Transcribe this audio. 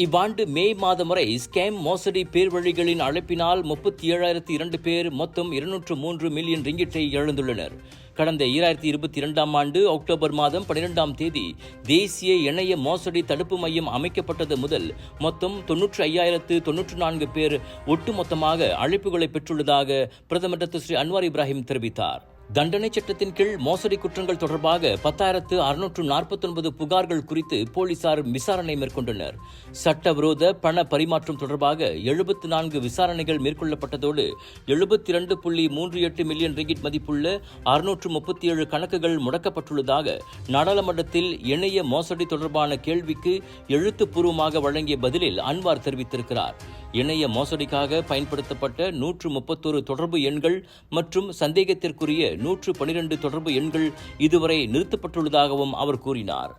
இவ்வாண்டு மே மாதம் வரை ஸ்கேம் மோசடி பேர்வழிகளின் அழைப்பினால் 37,002 பேர் மொத்தம் 203 மில்லியன் ரிங்கிட்டை இழந்துள்ளனர். கடந்த 2022ஆம் ஆண்டு அக்டோபர் மாதம் 12ஆம் தேதி தேசிய இணைய மோசடி தடுப்பு மையம் அமைக்கப்பட்டது முதல் மொத்தம் 95,094 பேர் ஒட்டுமொத்தமாக அழைப்புகளை பெற்றுள்ளதாக பிரதமர் ஸ்ரீ அன்வார் இப்ராஹிம் தெரிவித்தார். தண்டனை சட்டத்தின் கீழ் மோசடி குற்றங்கள் தொடர்பாக 10,649 புகார்கள் குறித்து போலீசார் விசாரணை மேற்கொண்டனர். சட்டவிரோத பண பரிமாற்றம் தொடர்பாக 74 விசாரணைகள் மேற்கொள்ளப்பட்டதோடு 72.38 மில்லியன் ரிங்கிட் மதிப்புள்ள 637 கணக்குகள் முடக்கப்பட்டுள்ளதாக நாடாளுமன்றத்தில் இணைய மோசடி தொடர்பான கேள்விக்கு எழுத்துப்பூர்வமாக வழங்கிய பதிலில் அன்வார் தெரிவித்திருக்கிறார். இணைய மோசடிக்காக பயன்படுத்தப்பட்ட 131 தொடர்பு எண்கள் மற்றும் சந்தேகத்திற்குரிய 112 தொடர்பு எண்கள் இதுவரை நிறுத்தப்பட்டுள்ளதாகவும் அவர் கூறினார்.